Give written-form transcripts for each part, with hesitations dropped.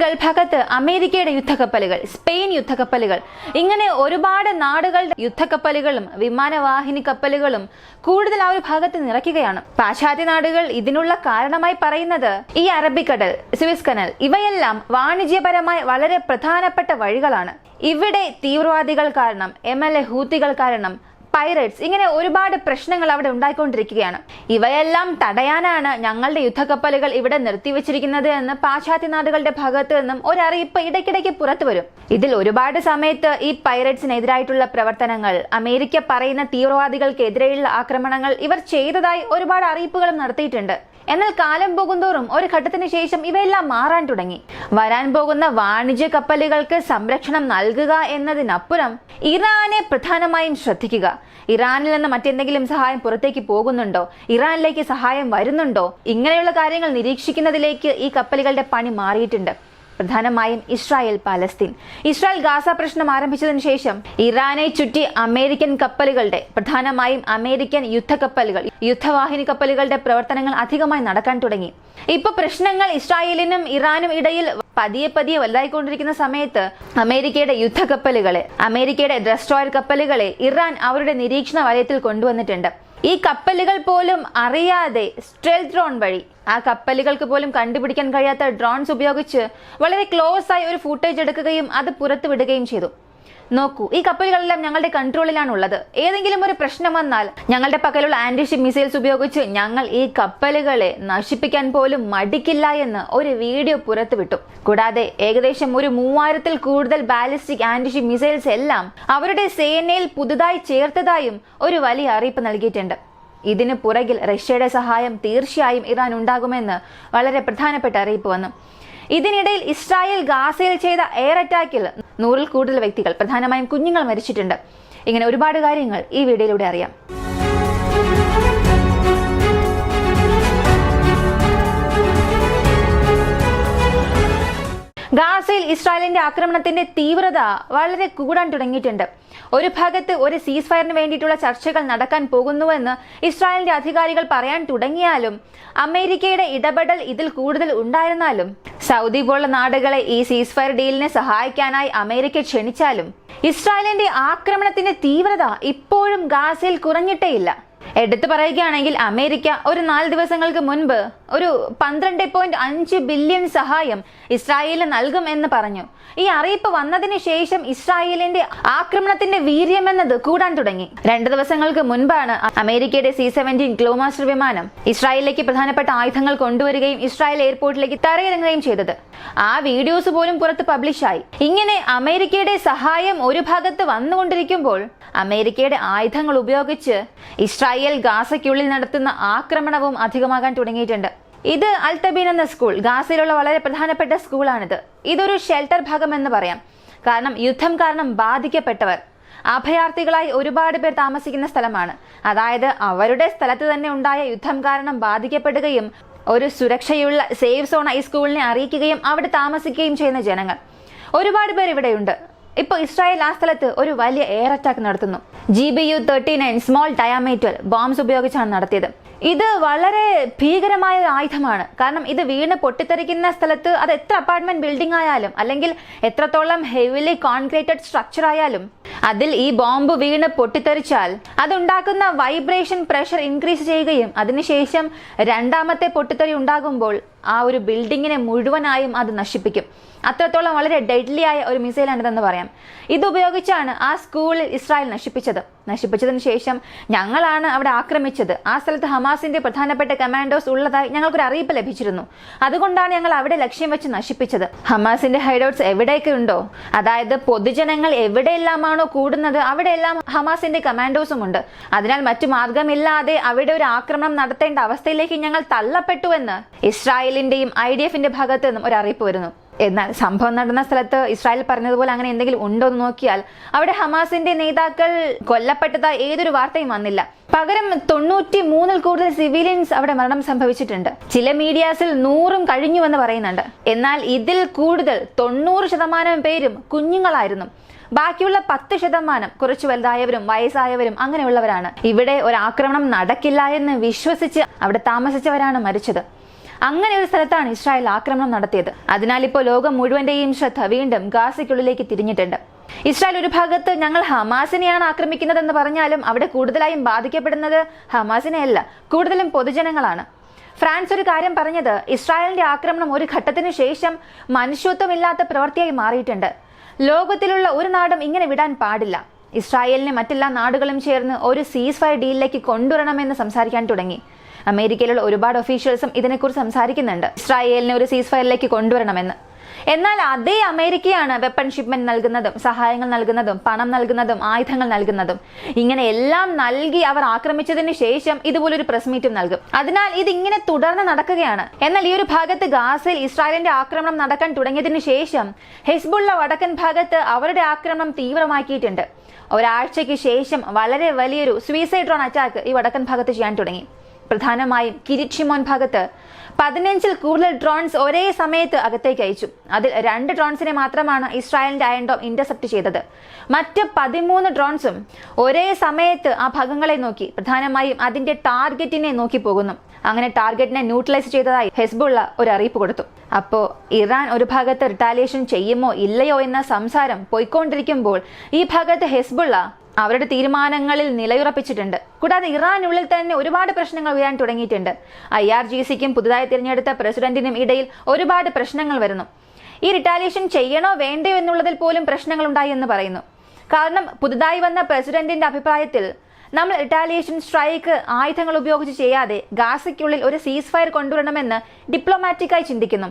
Gulf ഭാഗത്ത് അമേരിക്കയുടെ യുദ്ധക്കപ്പലുകൾ, Spain യുദ്ധക്കപ്പലുകൾ, ഇങ്ങനെ ഒരുപാട് നാടുകളുടെ യുദ്ധക്കപ്പലുകളും വിമാനവാഹിനി കപ്പലുകളും കൂടുതൽ ആ ഒരു ഭാഗത്ത് നിറയ്ക്കുകയാണ്. പാശ്ചാത്യ നാടുകൾ ഇതിനുള്ള കാരണമായി പറയുന്നത് ഈ അറബിക്കടൽ, സ്വിസ് കനാൽ ഇവയെല്ലാം വാണിജ്യപരമായി വളരെ പ്രധാനപ്പെട്ട വഴികളാണ്. ഇവിടെ തീവ്രവാദികൾ കാരണം, MLA ഹൂത്തികൾ കാരണം, പൈറേറ്റ്സ്, ഇങ്ങനെ ഒരുപാട് പ്രശ്നങ്ങൾ അവിടെ ഉണ്ടായിക്കൊണ്ടിരിക്കുകയാണ്. ഇവയെല്ലാം തടയാനാണ് ഞങ്ങളുടെ യുദ്ധക്കപ്പലുകൾ ഇവിടെ നിർത്തിവെച്ചിരിക്കുന്നത് എന്ന് പാശ്ചാത്യ നാടുകളുടെ ഭാഗത്ത് നിന്നും ഒരറിയിപ്പ് ഇടയ്ക്കിടയ്ക്ക് പുറത്തു വരും. ഇതിൽ ഒരുപാട് സമയത്ത് ഈ പൈറേറ്റ്സിനെതിരായിട്ടുള്ള പ്രവർത്തനങ്ങൾ, അമേരിക്ക പറയുന്ന തീവ്രവാദികൾക്കെതിരെയുള്ള ആക്രമണങ്ങൾ ഇവർ ചെയ്തതായി ഒരുപാട് അറിയിപ്പുകളും നടത്തിയിട്ടുണ്ട്. എന്നാൽ കാലം പോകുന്തോറും ഒരു ഘട്ടത്തിന് ശേഷം ഇവയെല്ലാം മാറാൻ തുടങ്ങി. വരാൻ പോകുന്ന വാണിജ്യ കപ്പലുകൾക്ക് സംരക്ഷണം നൽകുക എന്നതിനപ്പുറം ഇറാനെ പ്രധാനമായും ശ്രദ്ധിക്കുക. ഇറാനിൽ നിന്ന് മറ്റെന്തെങ്കിലും സഹായം പുറത്തേക്ക് പോകുന്നുണ്ടോ, ഇറാനിലേക്ക് സഹായം വരുന്നുണ്ടോ, ഇങ്ങനെയുള്ള കാര്യങ്ങൾ നിരീക്ഷിക്കുന്നതിലേക്ക് ഈ കപ്പലുകളുടെ പണി മാറിയിട്ടുണ്ട്. പ്രധാനമായും ഇസ്രായേൽ പാലസ്തീൻ. ഇസ്രായേൽ ഗാസ പ്രശ്നം ആരംഭിച്ചതിനു ശേഷം ഇറാനെ ചുറ്റി അമേരിക്കൻ കപ്പലുകളുടെ, പ്രധാനമായും അമേരിക്കൻ യുദ്ധക്കപ്പലുകൾ, യുദ്ധവാഹിനി കപ്പലുകളുടെ പ്രവർത്തനങ്ങൾ അധികമായി നടക്കാൻ തുടങ്ങി. ഇപ്പൊ പ്രശ്നങ്ങൾ ഇസ്രായേലിനും ഇറാനും ഇടയിൽ പതിയെ വലുതായിക്കൊണ്ടിരിക്കുന്ന സമയത്ത് അമേരിക്കയുടെ യുദ്ധക്കപ്പലുകളെ, അമേരിക്കയുടെ ഡെസ്ട്രോയർ കപ്പലുകളെ ഇറാൻ അവരുടെ നിരീക്ഷണ വലയത്തിൽ കൊണ്ടുവന്നിട്ടുണ്ട്. ഈ കപ്പലുകൾ പോലും അറിയാതെ സ്റ്റെൽത്ത് ഡ്രോൺ വഴി, ആ കപ്പലുകൾക്ക് പോലും കണ്ടുപിടിക്കാൻ കഴിയാത്ത ഡ്രോൺസ് ഉപയോഗിച്ച് വളരെ ക്ലോസ് ആയി ഒരു ഫുട്ടേജ് എടുക്കുകയും അത് പുറത്തുവിടുകയും ചെയ്തു. നോക്കൂ, ഈ കപ്പലുകളെല്ലാം ഞങ്ങളുടെ കൺട്രോളിലാണ് ഉള്ളത്. ഏതെങ്കിലും ഒരു പ്രശ്നം വന്നാൽ ഞങ്ങളുടെ പക്കലുള്ള ആന്റിഷിപ്പ് മിസൈൽസ് ഉപയോഗിച്ച് ഞങ്ങൾ ഈ കപ്പലുകളെ നശിപ്പിക്കാൻ പോലും മടിക്കില്ല എന്ന് ഒരു വീഡിയോ പുറത്തുവിട്ടു. കൂടാതെ ഏകദേശം ഒരു 3000-ൽ കൂടുതൽ ബാലിസ്റ്റിക് ആന്റിഷിപ്പ് മിസൈൽസ് എല്ലാം അവരുടെ സേനയിൽ പുതുതായി ചേർത്തതായും ഒരു വലിയ അറിയിപ്പ് നൽകിയിട്ടുണ്ട്. ഇതിന് പുറകിൽ റഷ്യയുടെ സഹായം തീർച്ചയായും ഇറാൻ ഉണ്ടാകുമെന്ന് വളരെ പ്രധാനപ്പെട്ട അറിയിപ്പ് വന്നു. ഇതിനിടയിൽ ഇസ്രായേൽ ഗാസയിൽ ചെയ്ത എയർ അറ്റാക്കിൽ 100-ൽ കൂടുതൽ വ്യക്തികൾ, പ്രധാനമായും കുഞ്ഞുങ്ങൾ മരിച്ചിട്ടുണ്ട്. ഇങ്ങനെ ഒരുപാട് കാര്യങ്ങൾ ഈ വീഡിയോയിലൂടെ അറിയാം. ഗാസയിൽ ഇസ്രായേലിന്റെ ആക്രമണത്തിന്റെ തീവ്രത വളരെ കൂടാൻ തുടങ്ങിയിട്ടുണ്ട്. ഒരു ഭാഗത്ത് ഒരു സീസ് ഫയറിന് വേണ്ടിയിട്ടുള്ള ചർച്ചകൾ നടക്കാൻ പോകുന്നുവെന്ന് ഇസ്രായേലിന്റെ അധികാരികൾ പറയാൻ തുടങ്ങിയാലും, അമേരിക്കയുടെ ഇടപെടൽ ഇതിൽ കൂടുതൽ ഉണ്ടായിരുന്നാലും, സൗദി പോലുള്ള നാടുകളെ ഈ സീസ് ഫയർ ഡീലിനെ സഹായിക്കാനായി അമേരിക്ക ക്ഷണിച്ചാലും, ഇസ്രായേലിന്റെ ആക്രമണത്തിന്റെ തീവ്രത ഇപ്പോഴും ഗാസയിൽ കുറഞ്ഞിട്ടേയില്ല. എടുത്തു പറയുകയാണെങ്കിൽ അമേരിക്ക ഒരു 4 ദിവസങ്ങൾക്ക് മുൻപ് ഒരു 12.5 ബില്യൺ സഹായം ഇസ്രായേലിന് നൽകും എന്ന് പറഞ്ഞു. ഈ അറിയിപ്പ് വന്നതിന് ശേഷം ഇസ്രായേലിന്റെ ആക്രമണത്തിന്റെ വീര്യം എന്നത് കൂടാൻ തുടങ്ങി. 2 ദിവസങ്ങൾക്ക് മുൻപാണ് അമേരിക്കയുടെ C-17 ഗ്ലോമാസ്റ്റർ വിമാനം ഇസ്രായേലിലേക്ക് പ്രധാനപ്പെട്ട ആയുധങ്ങൾ കൊണ്ടുവരികയും ഇസ്രായേൽ എയർപോർട്ടിലേക്ക് തറയിറങ്ങുകയും ചെയ്തത്. ആ വീഡിയോസ് പോലും പുറത്ത് പബ്ലിഷായി. ഇങ്ങനെ അമേരിക്കയുടെ സഹായം ഒരു ഭാഗത്ത് വന്നുകൊണ്ടിരിക്കുമ്പോൾ അമേരിക്കയുടെ ആയുധങ്ങൾ ഉപയോഗിച്ച് ഇസ്രായേൽ ഗാസയ്ക്കുള്ളിൽ നടത്തുന്ന ആക്രമണവും അധികമാകാൻ തുടങ്ങിയിട്ടുണ്ട്. ഇത് അൽതബീൻ എന്ന സ്കൂൾ, ഗാസയിലുള്ള വളരെ പ്രധാനപ്പെട്ട സ്കൂളാണിത്. ഇതൊരു ഷെൽട്ടർ ഭാഗം എന്ന് പറയാം. കാരണം യുദ്ധം കാരണം ബാധിക്കപ്പെട്ടവർ, അഭയാർത്ഥികളായി ഒരുപാട് പേർ താമസിക്കുന്ന സ്ഥലമാണ്. അതായത് അവരുടെ സ്ഥലത്ത് തന്നെ ഉണ്ടായ യുദ്ധം കാരണം ബാധിക്കപ്പെടുകയും ഒരു സുരക്ഷയുള്ള സേഫ് സോൺ ഈ സ്കൂളിനെ അറിയിക്കുകയും അവിടെ താമസിക്കുകയും ചെയ്യുന്ന ജനങ്ങൾ ഒരുപാട് പേർ ഇവിടെയുണ്ട്. ഇപ്പൊ ഇസ്രായേൽ ആ സ്ഥലത്ത് ഒരു വലിയ എയർ അറ്റാക്ക് നടത്തുന്നു. GBU-39 സ്മോൾ ഡയാമീറ്റർ ബോംബ്സ് ഉപയോഗിച്ചാണ് നടത്തിയത്. ഇത് വളരെ ഭീകരമായ ഒരു ആയുധമാണ്. കാരണം ഇത് വീണ് പൊട്ടിത്തെറിക്കുന്ന സ്ഥലത്ത് അത് എത്ര അപ്പാർട്ട്മെന്റ് ബിൽഡിംഗ് ആയാലും അല്ലെങ്കിൽ എത്രത്തോളം ഹെവിലി കോൺക്രീറ്റഡ് സ്ട്രക്ചർ ആയാലും അതിൽ ഈ ബോംബ് വീണ് പൊട്ടിത്തെറിച്ചാൽ അതുണ്ടാക്കുന്ന വൈബ്രേഷൻ പ്രഷർ ഇൻക്രീസ് ചെയ്യുകയും അതിനുശേഷം രണ്ടാമത്തെ പൊട്ടിത്തെറി ഉണ്ടാകുമ്പോൾ ആ ഒരു ബിൽഡിങ്ങിനെ മുഴുവനായും അത് നശിപ്പിക്കും. അത്രത്തോളം വളരെ ഡെഡ്ലി ആയ ഒരു മിസൈലാണിതെന്ന് പറയാം. ഇതുപയോഗിച്ചാണ് ആ സ്കൂളിൽ ഇസ്രായേൽ നശിപ്പിച്ചതിന് ശേഷം ഞങ്ങളാണ് അവിടെ ആക്രമിച്ചത്, ആ സ്ഥലത്ത് ഹമാസിന്റെ പ്രധാനപ്പെട്ട കമാൻഡോസ് ഉള്ളതായി ഞങ്ങൾക്കൊരു അറിയിപ്പ് ലഭിച്ചിരുന്നു, അതുകൊണ്ടാണ് ഞങ്ങൾ അവിടെ ലക്ഷ്യം വെച്ച് നശിപ്പിച്ചത്. ഹമാസിന്റെ ഹൈഡൌട്ട്സ് എവിടെയൊക്കെ ഉണ്ടോ, അതായത് പൊതുജനങ്ങൾ എവിടെയെല്ലാമാണോ കൂടുന്നത് അവിടെയെല്ലാം ഹമാസിന്റെ കമാൻഡോസും ഉണ്ട്. അതിനാൽ മറ്റു മാർഗമില്ലാതെ അവിടെ ഒരു ആക്രമണം നടത്തേണ്ട അവസ്ഥയിലേക്ക് ഞങ്ങൾ തള്ളപ്പെട്ടുവെന്ന് ഇസ്രായേലിന്റെയും IDF-ന്റെ ഭാഗത്ത് നിന്നും ഒരു അറിയിപ്പ് വരുന്നു. എന്നാൽ സംഭവം നടന്ന സ്ഥലത്ത് ഇസ്രായേൽ പറഞ്ഞതുപോലെ അങ്ങനെ എന്തെങ്കിലും ഉണ്ടോ എന്ന് നോക്കിയാൽ അവിടെ ഹമാസിന്റെ നേതാക്കൾ കൊല്ലപ്പെട്ടതായി ഏതൊരു വാർത്തയും വന്നില്ല. പകരം 93-ൽ കൂടുതൽ സിവിലിയൻസ് അവിടെ മരണം സംഭവിച്ചിട്ടുണ്ട്. ചില മീഡിയാസിൽ 100 കഴിഞ്ഞുവെന്ന് പറയുന്നുണ്ട്. എന്നാൽ ഇതിൽ കൂടുതൽ 90% പേരും കുഞ്ഞുങ്ങളായിരുന്നു. ബാക്കിയുള്ള 10% കുറച്ച് വലുതായവരും വയസ്സായവരും അങ്ങനെയുള്ളവരാണ്. ഇവിടെ ഒരു ആക്രമണം നടക്കില്ല എന്ന് വിശ്വസിച്ച് അവിടെ താമസിച്ചവരാണ് മരിച്ചത്. അങ്ങനെ ഒരു സ്ഥലത്താണ് ഇസ്രായേൽ ആക്രമണം നടത്തിയത്. അതിനാൽ ഇപ്പോൾ ലോകം മുഴുവന്റെയും ശ്രദ്ധ വീണ്ടും ഗാസയ്ക്കുള്ളിലേക്ക് തിരിഞ്ഞിട്ടുണ്ട്. ഇസ്രായേൽ ഒരു ഭാഗത്ത് ഞങ്ങൾ ഹമാസിനെയാണ് ആക്രമിക്കുന്നതെന്ന് പറഞ്ഞാലും അവിടെ കൂടുതലായും ബാധിക്കപ്പെടുന്നത് ഹമാസിനെയല്ല, കൂടുതലും പൊതുജനങ്ങളാണ്. ഫ്രാൻസ് ഒരു കാര്യം പറഞ്ഞത്, ഇസ്രായേലിന്റെ ആക്രമണം ഒരു ഘട്ടത്തിനു ശേഷം മനുഷ്യത്വമില്ലാത്ത പ്രവൃത്തിയായി മാറിയിട്ടുണ്ട്. ലോകത്തിലുള്ള ഒരു നാടും ഇങ്ങനെ വിടാൻ പാടില്ല. ഇസ്രായേലിനെ മറ്റെല്ലാ നാടുകളും ചേർന്ന് ഒരു സീസ് ഫയർ ഡീലിലേക്ക് കൊണ്ടുവരണമെന്ന് സംസാരിക്കാൻ തുടങ്ങി. അമേരിക്കയിലുള്ള ഒരുപാട് ഒഫീഷ്യൽസും ഇതിനെക്കുറിച്ച് സംസാരിക്കുന്നുണ്ട്, ഇസ്രായേലിനെ ഒരു സീസ് ഫയറിലേക്ക് കൊണ്ടുവരണമെന്ന്. എന്നാൽ അതേ അമേരിക്കയാണ് വെപ്പൺ ഷിപ്മെന്റ് നൽകുന്നതും സഹായങ്ങൾ നൽകുന്നതും പണം നൽകുന്നതും ആയുധങ്ങൾ നൽകുന്നതും. ഇങ്ങനെ എല്ലാം നൽകി അവർ ആക്രമിച്ചതിന് ശേഷം ഇതുപോലൊരു പ്രസ് മീറ്റും നൽകും. അതിനാൽ ഇതിങ്ങനെ തുടർന്ന് നടക്കുകയാണ്. എന്നാൽ ഈ ഒരു ഭാഗത്ത് ഗാസയിൽ ഇസ്രായേലിന്റെ ആക്രമണം നടക്കാൻ തുടങ്ങിയതിനു ശേഷം ഹിസ്ബുള്ള വടക്കൻ ഭാഗത്ത് അവരുടെ ആക്രമണം തീവ്രമാക്കിയിട്ടുണ്ട്. ഒരാഴ്ചയ്ക്ക് ശേഷം വളരെ വലിയൊരു സൂയിസൈഡ് ഡ്രോൺ അറ്റാക്ക് ഈ വടക്കൻ ഭാഗത്ത് ചെയ്യാൻ തുടങ്ങി. പ്രധാനമായും കിരിത് ഷിമോൻ ഭാഗത്ത് 15-ൽ കൂടുതൽ ഡ്രോൺസ് ഒരേ സമയത്ത് അകത്തേക്ക് അയച്ചു. അതിൽ 2 ഡ്രോൺസിനെ മാത്രമാണ് ഇസ്രായേലിന്റെ അയൺ ഡോം ഇന്റർസെപ്റ്റ് ചെയ്തത്. മറ്റ് 13 ഡ്രോൺസും ഒരേ സമയത്ത് ആ ഭാഗങ്ങളെ നോക്കി, പ്രധാനമായും അതിന്റെ ടാർഗറ്റിനെ നോക്കി പോകുന്നു. അങ്ങനെ ടാർഗറ്റിനെ ന്യൂട്രലൈസ് ചെയ്തതായി ഹെസ്ബുള്ള ഒരു അറിയിപ്പ് കൊടുത്തു. അപ്പോ ഇറാൻ ഒരു ഭാഗത്ത് റിട്ടാലിയേഷൻ ചെയ്യുമോ ഇല്ലയോ എന്ന സംസാരം പോയിക്കൊണ്ടിരിക്കുമ്പോൾ ഈ ഭാഗത്ത് ഹെസ്ബുള്ള അവരുടെ തീരുമാനങ്ങളിൽ നിലയുറപ്പിച്ചിട്ടുണ്ട്. കൂടാതെ ഇറാനുള്ളിൽ തന്നെ ഒരുപാട് പ്രശ്നങ്ങൾ ഉയരാൻ തുടങ്ങിയിട്ടുണ്ട്. IRGCക്കും പുതുതായി തിരഞ്ഞെടുത്ത പ്രസിഡന്റിനും ഇടയിൽ ഒരുപാട് പ്രശ്നങ്ങൾ വരുന്നു. ഈ റിട്ടാലിയേഷൻ ചെയ്യണോ വേണ്ടയോ എന്നുള്ളതിൽ പോലും പ്രശ്നങ്ങൾ ഉണ്ടായി എന്ന് പറയുന്നു. കാരണം പുതുതായി വന്ന പ്രസിഡന്റിന്റെ അഭിപ്രായത്തിൽ നമ്മൾ റിട്ടാലിയേഷൻ സ്ട്രൈക്ക് ആയുധങ്ങൾ ഉപയോഗിച്ച് ചെയ്യാതെ ഗാസയ്ക്കുള്ളിൽ ഒരു സീസ് ഫയർ കൊണ്ടുവരണമെന്ന് ഡിപ്ലോമാറ്റിക്കായി ചിന്തിക്കുന്നു.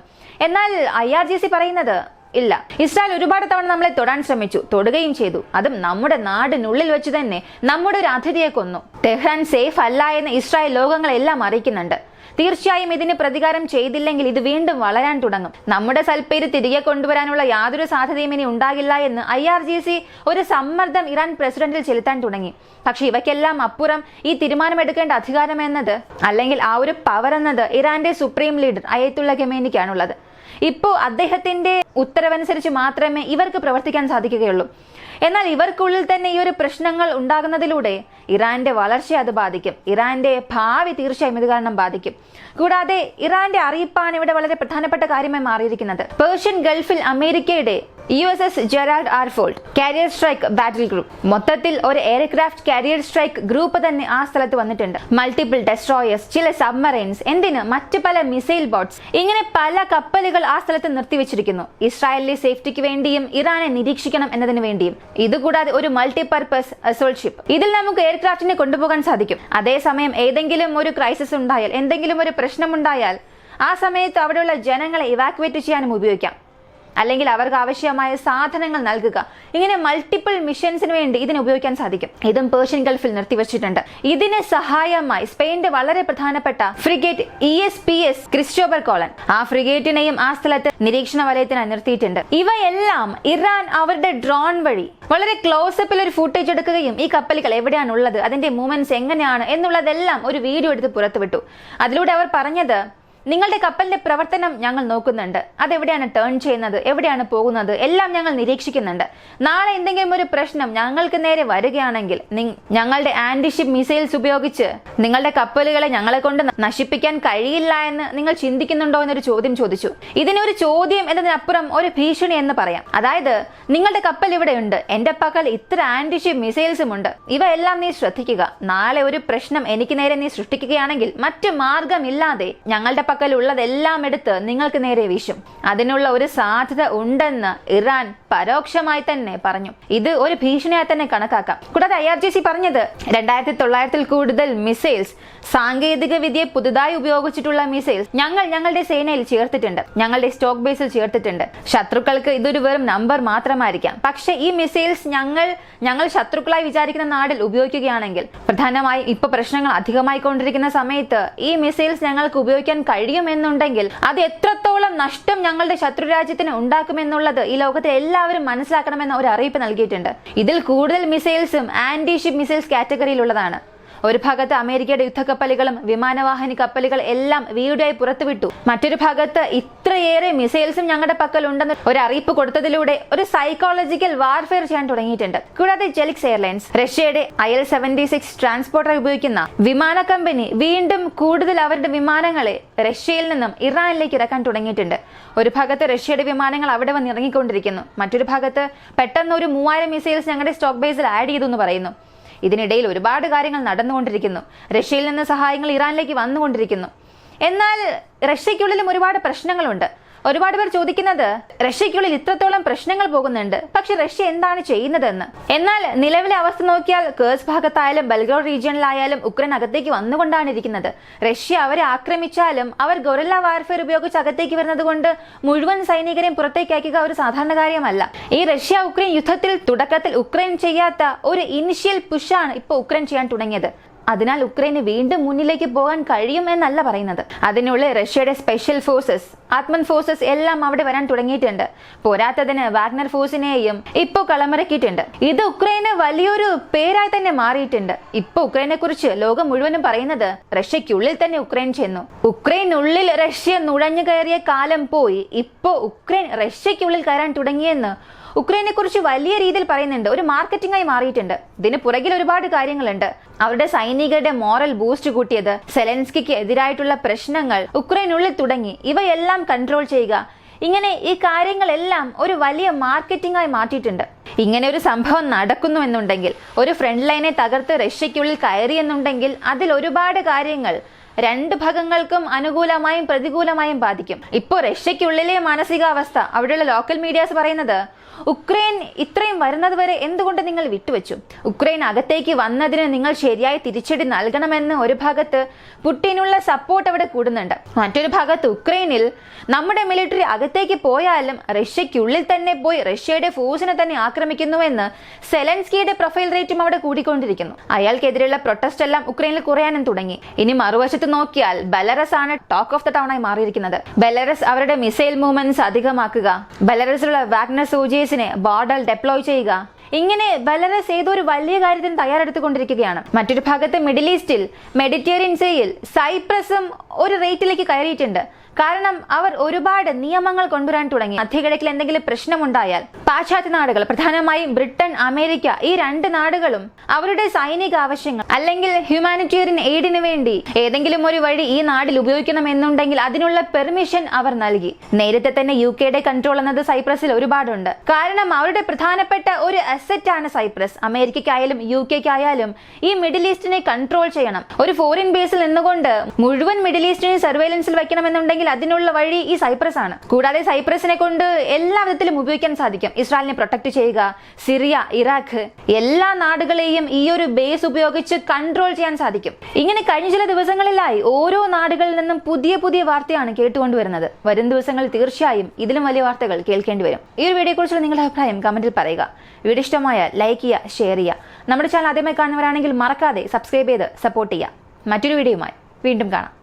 എന്നാൽ IRGC പറയുന്നത് ഇല്ല, ഇസ്രായേൽ ഒരുപാട് തവണ നമ്മളെ തൊടാൻ ശ്രമിച്ചു, തൊടുകയും ചെയ്തു. അതും നമ്മുടെ നാടിനുള്ളിൽ വെച്ച് തന്നെ നമ്മുടെ ഒരു അതിഥിയെ കൊന്നു. ടെഹ്റാൻ സേഫ് അല്ല എന്ന് ഇസ്രായേൽ ലോകങ്ങളെല്ലാം അറിയിക്കുന്നുണ്ട്. തീർച്ചയായും ഇതിന് പ്രതികാരം ചെയ്തില്ലെങ്കിൽ ഇത് വീണ്ടും വളരാൻ തുടങ്ങും. നമ്മുടെ സൽപ്പേര് തിരികെ കൊണ്ടുവരാനുള്ള യാതൊരു സാധ്യതയും ഇനി ഉണ്ടാകില്ല എന്ന് IRGC ഒരു സമ്മർദ്ദം ഇറാൻ പ്രസിഡന്റിൽ ചെലുത്താൻ തുടങ്ങി. പക്ഷെ ഇവയ്ക്കെല്ലാം അപ്പുറം ഈ തീരുമാനമെടുക്കേണ്ട അധികാരം എന്നത്, അല്ലെങ്കിൽ ആ ഒരു പവർ എന്നത് ഇറാന്റെ സുപ്രീം ലീഡർ അയത്തുള്ള ഖമേനിക്കാണുള്ളത്. ഇപ്പോൾ അദ്ദേഹത്തിന്റെ ഉത്തരവനുസരിച്ച് മാത്രമേ ഇവർക്ക് പ്രവർത്തിക്കാൻ സാധിക്കുകയുള്ളൂ. എന്നാൽ ഇവർക്കുള്ളിൽ തന്നെ ഈ ഒരു പ്രശ്നങ്ങൾ ഉണ്ടാകുന്നതിലൂടെ ഇറാന്റെ വളർച്ചയെ അത് ബാധിക്കും. ഇറാന്റെ ഭാവി തീർച്ചയായും ഇത് കാരണം ബാധിക്കും. കൂടാതെ ഇറാന്റെ അറിയിപ്പാണ് ഇവിടെ വളരെ പ്രധാനപ്പെട്ട കാര്യമായി മാറിയിരിക്കുന്നത്. പേർഷ്യൻ ഗൾഫിൽ അമേരിക്കയുടെ USS Gerald R Ford carrier strike battle group, മൊത്തത്തിൽ ഒരു എയർക്രാഫ്റ്റ് കാരിയർ സ്ട്രൈക്ക് ഗ്രൂപ്പ് തന്നെ ആ സ്ഥലത്ത് വന്നിട്ടുണ്ട്. മൾട്ടിപ്പിൾ ഡെസ്ട്രോയേഴ്സ്, ചില സബ്മറൈൻസ്, എന്തിന് മറ്റു പല മിസൈൽ ബോട്ട്സ്, ഇങ്ങനെ പല കപ്പലുകൾ ആ സ്ഥലത്ത് നിർത്തിവെച്ചിരിക്കുന്നു. ഇസ്രായേലിലെ സേഫ്റ്റിക്ക് വേണ്ടിയും ഇറാനെ നിരീക്ഷിക്കണം എന്നതിന് വേണ്ടിയും. ഇതുകൂടാതെ ഒരു മൾട്ടിപർപ്പസ് അസോൾട്ട് ഷിപ്പ്, ഇതിൽ നമുക്ക് എയർക്രാഫ്റ്റിനെ കൊണ്ടുപോകാൻ സാധിക്കും. അതേസമയം ഏതെങ്കിലും ഒരു ക്രൈസിസ് ഉണ്ടായാൽ, എന്തെങ്കിലും ഒരു പ്രശ്നമുണ്ടായാൽ ആ സമയത്ത് അവിടെയുള്ള ജനങ്ങളെ ഇവാക്യുവേറ്റ് ചെയ്യാനും ഉപയോഗിക്കാം, അല്ലെങ്കിൽ അവർക്ക് ആവശ്യമായ സാധനങ്ങൾ നൽകുക. ഇങ്ങനെ മൾട്ടിപ്പിൾ മിഷൻസിന് വേണ്ടി ഇതിനെ ഉപയോഗിക്കാൻ സാധിക്കും. ഇതും പേർഷ്യൻ ഗൾഫിൽ നിർത്തിവച്ചിട്ടുണ്ട്. ഇതിന് സഹായമായി സ്പെയിന്റെ വളരെ പ്രധാനപ്പെട്ട ഫ്രിഗേറ്റ് ESPS ക്രിസ്റ്റോഫർ കോളൻ, ആ ഫ്രിഗേറ്റിനെയും ആ സ്ഥലത്ത് നിരീക്ഷണ വലയത്തിനായി നിർത്തിയിട്ടുണ്ട്. ഇവയെല്ലാം ഇറാൻ അവരുടെ ഡ്രോൺ വഴി വളരെ ക്ലോസപ്പിൽ ഒരു ഫുട്ടേജ് എടുക്കുകയും ഈ കപ്പലുകൾ എവിടെയാണുള്ളത്, അതിന്റെ മൂവ്മെന്റ്സ് എങ്ങനെയാണ് എന്നുള്ളതെല്ലാം ഒരു വീഡിയോ എടുത്ത് പുറത്തുവിട്ടു. അതിലൂടെ അവർ പറഞ്ഞത്, നിങ്ങളുടെ കപ്പലിന്റെ പ്രവർത്തനം ഞങ്ങൾ നോക്കുന്നുണ്ട്, അതെവിടെയാണ് ടേൺ ചെയ്യുന്നത്, എവിടെയാണ് പോകുന്നത്, എല്ലാം ഞങ്ങൾ നിരീക്ഷിക്കുന്നുണ്ട്. നാളെ എന്തെങ്കിലും ഒരു പ്രശ്നം ഞങ്ങൾക്ക് നേരെ വരികയാണെങ്കിൽ ഞങ്ങളുടെ ആന്റിഷിപ്പ് മിസൈൽസ് ഉപയോഗിച്ച് നിങ്ങളുടെ കപ്പലുകളെ ഞങ്ങളെ കൊണ്ട് നശിപ്പിക്കാൻ കഴിയില്ല എന്ന് നിങ്ങൾ ചിന്തിക്കുന്നുണ്ടോ എന്നൊരു ചോദ്യം ചോദിച്ചു. ഇതിനൊരു ചോദ്യം എന്നതിനപ്പുറം ഒരു ഭീഷണി എന്ന് പറയാം. അതായത്, നിങ്ങളുടെ കപ്പൽ ഇവിടെയുണ്ട്, എന്റെ പക്കൽ ഇത്ര ആന്റിഷിപ്പ് മിസൈൽസും ഉണ്ട്, ഇവയെല്ലാം നീ ശ്രദ്ധിക്കുക. നാളെ ഒരു പ്രശ്നം എനിക്ക് നേരെ നീ സൃഷ്ടിക്കുകയാണെങ്കിൽ മറ്റു മാർഗമില്ലാതെ ഞങ്ങളുടെ ഉള്ളതെല്ലാം എടുത്ത് നിങ്ങൾക്ക് നേരെ വീശും. അതിനുള്ള ഒരു സാധ്യത ഉണ്ടെന്ന് ഇറാൻ പരോക്ഷമായി തന്നെ പറഞ്ഞു. ഇത് ഒരു ഭീഷണിയായി തന്നെ കണക്കാക്കാം. കൂടാതെ IRGC പറഞ്ഞത് 2900-ൽ കൂടുതൽ മിസൈൽസ്, സാങ്കേതിക വിദ്യ പുതുതായി ഉപയോഗിച്ചിട്ടുള്ള മിസൈൽസ് ഞങ്ങളുടെ സേനയിൽ ചേർത്തിട്ടുണ്ട്, ഞങ്ങളുടെ സ്റ്റോക്ക് ബേസിൽ ചേർത്തിട്ടുണ്ട്. ശത്രുക്കൾക്ക് ഇതൊരു വെറും നമ്പർ മാത്രമായിരിക്കാം. പക്ഷെ ഈ മിസൈൽസ് ഞങ്ങൾ ശത്രുക്കളായി വിചാരിക്കുന്ന നാടിൽ ഉപയോഗിക്കുകയാണെങ്കിൽ, പ്രധാനമായും ഇപ്പൊ പ്രശ്നങ്ങൾ അധികമായി കൊണ്ടിരിക്കുന്ന സമയത്ത് ഈ മിസൈൽസ് ഞങ്ങൾക്ക് ഉപയോഗിക്കാൻ കഴിയുമെന്നുണ്ടെങ്കിൽ അത് എത്രത്തോളം നഷ്ടം ഞങ്ങളുടെ ശത്രുരാജ്യത്തിന് ഉണ്ടാക്കുമെന്നുള്ളത് ഈ ലോകത്തെ എല്ലാവരും മനസ്സിലാക്കണമെന്ന ഒരു അറിയിപ്പ് നൽകിയിട്ടുണ്ട്. ഇതിൽ കൂടുതൽ മിസൈൽസും ആന്റി ഷിപ്പ് മിസൈൽസ് കാറ്റഗറിയിലുള്ളതാണ്. ഒരു ഭാഗത്ത് അമേരിക്കയുടെ യുദ്ധക്കപ്പലുകളും വിമാനവാഹിനി കപ്പലുകൾ എല്ലാം വീഡിയോയായി പുറത്തുവിട്ടു. മറ്റൊരു ഭാഗത്ത് ഇത്രയേറെ മിസൈൽസും ഞങ്ങളുടെ പക്കലുണ്ടെന്ന് ഒരു അറിയിപ്പ് കൊടുത്തതിലൂടെ ഒരു സൈക്കോളജിക്കൽ വാർഫെയർ ചെയ്യാൻ തുടങ്ങിയിട്ടുണ്ട്. കൂടാതെ ജെലിക്സ് എയർലൈൻസ് റഷ്യയുടെ IL-76 ട്രാൻസ്പോർട്ടർ ഉപയോഗിക്കുന്ന വിമാന കമ്പനി വീണ്ടും കൂടുതൽ അവരുടെ വിമാനങ്ങളെ റഷ്യയിൽ നിന്നും ഇറാനിലേക്ക് ഇറക്കാൻ തുടങ്ങിയിട്ടുണ്ട്. ഒരു ഭാഗത്ത് റഷ്യയുടെ വിമാനങ്ങൾ അവിടെ വന്ന് ഇറങ്ങിക്കൊണ്ടിരിക്കുന്നു. മറ്റൊരു ഭാഗത്ത് പെട്ടെന്ന് ഒരു 3000 മിസൈൽസ് ഞങ്ങളുടെ സ്റ്റോക്ക് ബേസിൽ ആഡ് ചെയ്തു എന്ന് പറയുന്നു. ഇതിനിടയിൽ ഒരുപാട് കാര്യങ്ങൾ നടന്നുകൊണ്ടിരിക്കുന്നു. റഷ്യയിൽ നിന്ന് സഹായങ്ങൾ ഇറാനിലേക്ക് വന്നുകൊണ്ടിരിക്കുന്നു. എന്നാൽ റഷ്യയ്ക്കുള്ളിലും ഒരുപാട് പ്രശ്നങ്ങളുണ്ട്. ഒരുപാട് പേർ ചോദിക്കുന്നത് റഷ്യയ്ക്കുള്ളിൽ ഇത്രത്തോളം പ്രശ്നങ്ങൾ പോകുന്നുണ്ട്, പക്ഷെ റഷ്യ എന്താണ് ചെയ്യുന്നതെന്ന്. എന്നാൽ നിലവിലെ അവസ്ഥ നോക്കിയാൽ കേഴ്സ് ഭാഗത്തായാലും ബെൽഗ്രോഡ് റീജിയനിലായാലും ഉക്രൈൻ അകത്തേക്ക് വന്നുകൊണ്ടാണ് ഇരിക്കുന്നത്. റഷ്യ അവരെ ആക്രമിച്ചാലും അവർ ഗൊറില്ല വാർഫെയർ ഉപയോഗിച്ച് അകത്തേക്ക് വരുന്നത് കൊണ്ട് മുഴുവൻ സൈനികരെയും പുറത്തേക്ക് അയക്കുക ഒരു സാധാരണ കാര്യമല്ല. ഈ റഷ്യ ഉക്രൈൻ യുദ്ധത്തിൽ തുടക്കത്തിൽ ഉക്രൈൻ ചെയ്യാത്ത ഒരു ഇനിഷ്യൽ പുഷാണ് ഇപ്പോൾ ഉക്രൈൻ ചെയ്യാൻ തുടങ്ങിയത്. അതിനാൽ ഉക്രൈന് വീണ്ടും മുന്നിലേക്ക് പോകാൻ കഴിയും എന്നല്ല പറയുന്നത്. അതിനുള്ളിൽ റഷ്യയുടെ സ്പെഷ്യൽ ഫോഴ്സസ്, ആത്മൻ ഫോഴ്സസ് എല്ലാം അവിടെ വരാൻ തുടങ്ങിയിട്ടുണ്ട്. പോരാത്തതിന് വാഗ്നർ ഫോഴ്സിനെയും ഇപ്പോൾ കളമിറക്കിയിട്ടുണ്ട്. ഇത് ഉക്രൈന് വലിയൊരു പേരായി തന്നെ മാറിയിട്ടുണ്ട്. ഇപ്പൊ ഉക്രൈനെ കുറിച്ച് ലോകം മുഴുവനും പറയുന്നത് റഷ്യക്കുള്ളിൽ തന്നെ ഉക്രൈൻ ചെന്നു, ഉക്രൈനുള്ളിൽ റഷ്യ നുഴഞ്ഞു കയറിയ കാലം പോയി, ഇപ്പോ ഉക്രൈൻ റഷ്യക്കുള്ളിൽ കയറാൻ തുടങ്ങിയെന്ന് ഉക്രൈനെ കുറിച്ച് വലിയ രീതിയിൽ പറയുന്നുണ്ട്. ഒരു മാർക്കറ്റിംഗ് ആയി മാറിയിട്ടുണ്ട്. ഇതിന് പുറകിൽ ഒരുപാട് കാര്യങ്ങളുണ്ട്. അവരുടെ സൈനികരുടെ മോറൽ ബൂസ്റ്റ് കൂട്ടിയത്, സെലൻസ്കിക്ക് എതിരായിട്ടുള്ള പ്രശ്നങ്ങൾ ഉക്രൈനുള്ളിൽ തുടങ്ങി, ഇവയെല്ലാം കൺട്രോൾ ചെയ്യുക, ഇങ്ങനെ ഈ കാര്യങ്ങളെല്ലാം ഒരു വലിയ മാർക്കറ്റിംഗ് ആയി മാറ്റിയിട്ടുണ്ട്. ഇങ്ങനെ ഒരു സംഭവം നടക്കുന്നു എന്നുണ്ടെങ്കിൽ, ഒരു ഫ്രണ്ട് ലൈനെ തകർത്ത് റഷ്യക്കുള്ളിൽ കയറി എന്നുണ്ടെങ്കിൽ അതിൽ ഒരുപാട് കാര്യങ്ങൾ രണ്ട് ഭാഗങ്ങൾക്കും അനുകൂലമായും പ്രതികൂലമായും ബാധിക്കും. ഇപ്പോൾ റഷ്യക്കുള്ളിലെ മാനസികാവസ്ഥ അവിടെയുള്ള ലോക്കൽ മീഡിയാസ് പറയുന്നത്, ഉക്രൈൻ ഇത്രയും വരുന്നത് വരെ എന്തുകൊണ്ട് നിങ്ങൾ വിട്ടുവെച്ചു? ഉക്രൈൻ അകത്തേക്ക് വന്നതിന് നിങ്ങൾ ശരിയായി തിരിച്ചടി നൽകണമെന്ന് ഒരു ഭാഗത്ത് പുടിനുള്ള സപ്പോർട്ട് അവിടെ കൂടുന്നുണ്ട്. മറ്റൊരു ഭാഗത്ത് ഉക്രൈനിൽ നമ്മുടെ മിലിറ്ററി അകത്തേക്ക് പോയാലും റഷ്യക്കുള്ളിൽ തന്നെ പോയി റഷ്യയുടെ ഫോഴ്സിനെ തന്നെ ആക്രമിക്കുന്നുവെന്ന് സെലൻസ്കിയുടെ പ്രൊഫൈൽ റേറ്റും അവിടെ കൂടിക്കൊണ്ടിരിക്കുന്നു. അയാൾക്കെതിരെയുള്ള പ്രൊട്ടസ്റ്റ് എല്ലാം ഉക്രൈനിൽ കുറയാനും തുടങ്ങി. ഇനി മറുവശത്ത് നോക്കിയാൽ ബെലറസ് ആണ് ടോക്ക് ഓഫ് ദ ടൗൺ ആയി മാറിയിരിക്കുന്നത്. ബെലറസ് അവരുടെ മിസൈൽ മൂവ്മെന്റ്സ് അധികമാക്കുക, ബെലറസിലുള്ള വാഗ്നർ സോൾജേഴ്സിനെ ബോർഡറിൽ ഡെപ്ലോയ് ചെയ്യുക, ഇങ്ങനെ ബെലറസ് ഏതോ ഒരു വലിയ കാര്യത്തിന് തയ്യാറെടുത്തുകൊണ്ടിരിക്കുകയാണ്. മറ്റൊരു ഭാഗത്ത് മിഡിൽ ഈസ്റ്റിൽ മെഡിറ്ററേനിയൻ സീയിൽ സൈപ്രസും ഒരു റേറ്റിലേക്ക് കയറിയിട്ടുണ്ട്. കാരണം അവർ ഒരുപാട് നിയമങ്ങൾ കൊണ്ടുവരാൻ തുടങ്ങി. മധ്യകിഴക്കിൽ എന്തെങ്കിലും പ്രശ്നമുണ്ടായാൽ പാശ്ചാത്യ നാടുകൾ, പ്രധാനമായും ബ്രിട്ടൻ, അമേരിക്ക, ഈ രണ്ട് നാടുകളും അവരുടെ സൈനിക ആവശ്യങ്ങൾ അല്ലെങ്കിൽ ഹ്യൂമാനിറ്റേറിയൻ എയ്ഡിന് വേണ്ടി ഏതെങ്കിലും ഒരു വഴി ഈ നാട്ടിൽ ഉപയോഗിക്കണമെന്നുണ്ടെങ്കിൽ അതിനുള്ള പെർമിഷൻ അവർ നൽകി. നേരത്തെ തന്നെ UK കൺട്രോൾ എന്നത് സൈപ്രസിൽ ഒരുപാടുണ്ട്. കാരണം അവരുടെ പ്രധാനപ്പെട്ട ഒരു അസറ്റ് ആണ് സൈപ്രസ്. അമേരിക്കയ്ക്കായാലും UK ഈ മിഡിൽ ഈസ്റ്റിനെ കൺട്രോൾ ചെയ്യണം. ഒരു ഫോറിൻ ബേസിൽ നിന്നുകൊണ്ട് മുഴുവൻ മിഡിൽ ഈസ്റ്റിനെ സർവൈലൻസിൽ വയ്ക്കണമെന്നുണ്ടെങ്കിൽ അതിനുള്ള വഴി ഈ സൈപ്രസ് ആണ്. കൂടാതെ സൈപ്രസിനെ കൊണ്ട് എല്ലാ വിധത്തിലും ഉപയോഗിക്കാൻ സാധിക്കും. ഇസ്രായേലിനെ പ്രൊട്ടക്ട് ചെയ്യുക, സിറിയ, ഇറാഖ്, എല്ലാ നാടുകളെയും ഈ ഒരു ബേസ് ഉപയോഗിച്ച് കൺട്രോൾ ചെയ്യാൻ സാധിക്കും. ഇങ്ങനെ കഴിഞ്ഞ ചില ദിവസങ്ങളിലായി ഓരോ നാടുകളിൽ നിന്നും പുതിയ പുതിയ വാർത്തയാണ് കേട്ടുകൊണ്ടുവരുന്നത്. വരും ദിവസങ്ങളിൽ തീർച്ചയായും ഇതിലും വലിയ വാർത്തകൾ കേൾക്കേണ്ടി വരും. ഈ ഒരു വീഡിയോ കുറിച്ചുള്ള നിങ്ങളുടെ അഭിപ്രായം കമന്റിൽ പറയുക. വീഡിയോ ഇഷ്ടമായാൽ ലൈക്ക് ചെയ്യുക, ഷെയർ ചെയ്യുക. നമ്മുടെ ചാനൽ ആദ്യമായി കാണുന്നവരാണെങ്കിൽ മറക്കാതെ സബ്സ്ക്രൈബ് ചെയ്ത് സപ്പോർട്ട് ചെയ്യുക. മറ്റൊരു വീഡിയോയുമായി വീണ്ടും കാണാം.